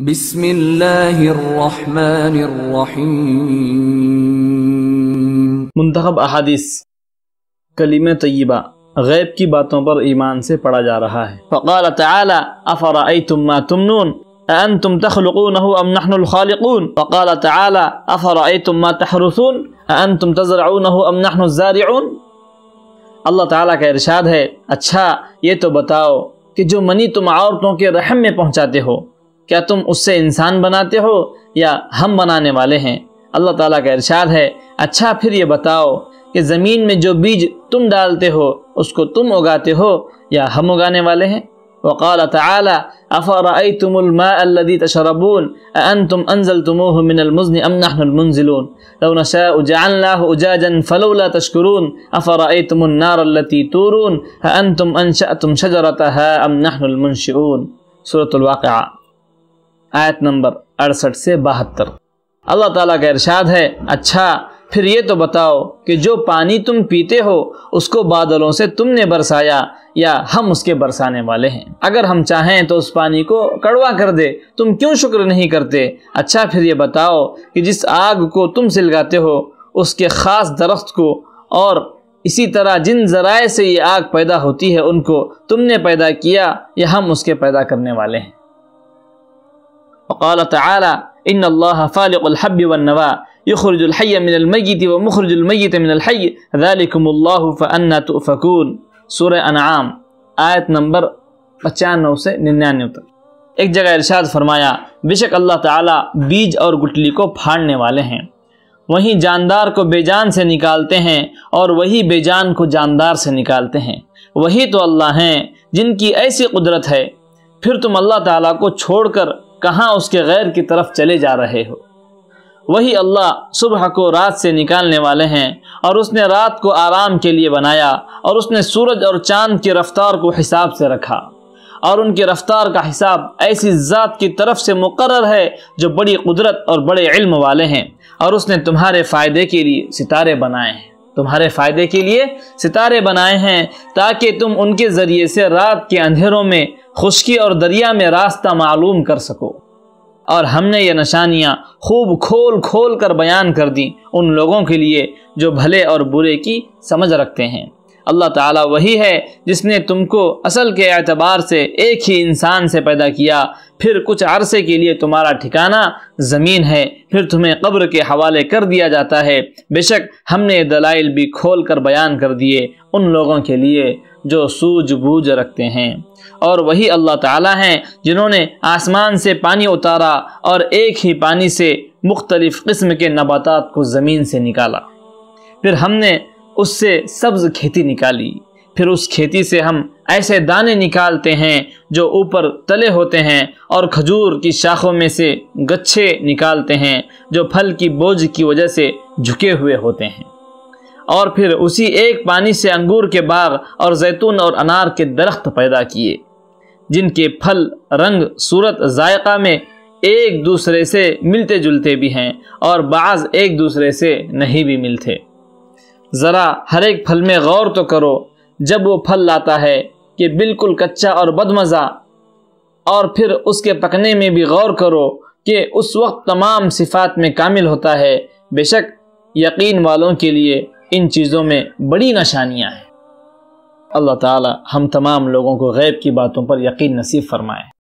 بسم اللہ الرحمن الرحیم۔ منتخب احادیث کلمہ طیبہ غیب کی باتوں پر ایمان سے پڑھا جا رہا ہے۔ فقال تعالی افرأیتم ما تمنون اانتم تخلقونه ام نحن الخالقون وقال تعالی افرأیتم ما تحرثون اانتم تزرعونه ام نحن الزارعون۔ اللہ تعالیٰ کا ارشاد ہے، اچھا یہ تو بتاؤ کہ جو منی تم عورتوں کے رحم میں پہنچاتے ہو، کیا تم اس سے انسان بناتے ہو یا ہم بنانے والے ہیں؟ اللہ تعالیٰ کا ارشاد ہے، اچھا پھر یہ بتاؤ کہ زمین میں جو بیج تم ڈالتے ہو اس کو تم اگاتے ہو یا ہم اگانے والے ہیں؟ وقال تعالی افرأیتم الماء الذی تشربون اانتم انزلتموه من المزن ام نحن المنزلون لو نشاء جعلناه اجاجا فلولا تشکرون افرأیتم النار التي تورون اانتم انشأتم شجرتها ام نحن المنشئون۔ سورۃ الواقعہ آیت نمبر 68 سے 72۔ اللہ تعالیٰ کا ارشاد ہے، اچھا پھر یہ تو بتاؤ کہ جو پانی تم پیتے ہو اس کو بادلوں سے تم نے برسایا یا ہم اس کے برسانے والے ہیں؟ اگر ہم چاہیں تو اس پانی کو کڑوا کر دے، تم کیوں شکر نہیں کرتے؟ اچھا پھر یہ بتاؤ کہ جس آگ کو تم سلگاتے ہو اس کے خاص درخت کو اور اسی طرح جن ذرائع سے یہ آگ پیدا ہوتی ہے ان کو تم نے پیدا کیا یا ہم اس کے پیدا کرنے والے ہیں؟ وقال تعالی ان اللہ فالق الحب والنوى یخرج الحی من المیت ومخرج المیت من الحی ذالکم اللہ فانا تؤفکون۔ سورہ انعام آیت نمبر 95 سے 99 تک۔ ایک جگہ ارشاد فرمایا، بے شک اللہ تعالی بیج اور گٹلی کو پھاڑنے والے ہیں، وہیں جاندار کو بے جان سے نکالتے ہیں اور وہی بے جان کو جاندار سے نکالتے ہیں، وہی تو اللہ ہیں جن کی ایسی قدرت ہے۔ پھر تم اللہ تعالیٰ کو چھوڑ کر کہاں اس کے غیر کی طرف چلے جا رہے ہو؟ وہی اللہ صبح کو رات سے نکالنے والے ہیں، اور اس نے رات کو آرام کے لیے بنایا، اور اس نے سورج اور چاند کی رفتار کو حساب سے رکھا، اور ان کی رفتار کا حساب ایسی ذات کی طرف سے مقرر ہے جو بڑی قدرت اور بڑے علم والے ہیں، اور اس نے تمہارے فائدے کے لیے ستارے بنائے ہیں، تمہارے فائدے کے لیے ستارے بنائے ہیں تاکہ تم ان کے ذریعے سے رات کے اندھیروں میں خشکی اور دریا میں راستہ معلوم کر سکو۔ اور ہم نے یہ نشانیاں خوب کھول کھول کر بیان کر دیں ان لوگوں کے لیے جو بھلے اور برے کی سمجھ رکھتے ہیں۔ اللہ تعالیٰ وہی ہے جس نے تم کو اصل کے اعتبار سے ایک ہی انسان سے پیدا کیا، پھر کچھ عرصے کے لیے تمہارا ٹھکانہ زمین ہے، پھر تمہیں قبر کے حوالے کر دیا جاتا ہے۔ بے شک ہم نے دلائل بھی کھول کر بیان کر دیے ان لوگوں کے لیے جو سوجھ بوجھ رکھتے ہیں۔ اور وہی اللہ تعالیٰ ہیں جنہوں نے آسمان سے پانی اتارا اور ایک ہی پانی سے مختلف قسم کے نباتات کو زمین سے نکالا، پھر ہم نے اس سے سبز کھیتی نکالی، پھر اس کھیتی سے ہم ایسے دانے نکالتے ہیں جو اوپر تلے ہوتے ہیں، اور کھجور کی شاخوں میں سے گچھے نکالتے ہیں جو پھل کی بوجھ کی وجہ سے جھکے ہوئے ہوتے ہیں، اور پھر اسی ایک پانی سے انگور کے باغ اور زیتون اور انار کے درخت پیدا کیے جن کے پھل، رنگ، صورت، ذائقہ میں ایک دوسرے سے ملتے جلتے بھی ہیں اور بعض ایک دوسرے سے نہیں بھی ملتے۔ ذرا ہر ایک پھل میں غور تو کرو جب وہ پھل لاتا ہے کہ بالکل کچا اور بدمزہ، اور پھر اس کے پکنے میں بھی غور کرو کہ اس وقت تمام صفات میں کامل ہوتا ہے۔ بے شک یقین والوں کے لیے ان چیزوں میں بڑی نشانیاں ہیں۔ اللہ تعالی ہم تمام لوگوں کو غیب کی باتوں پر یقین نصیب فرمائے۔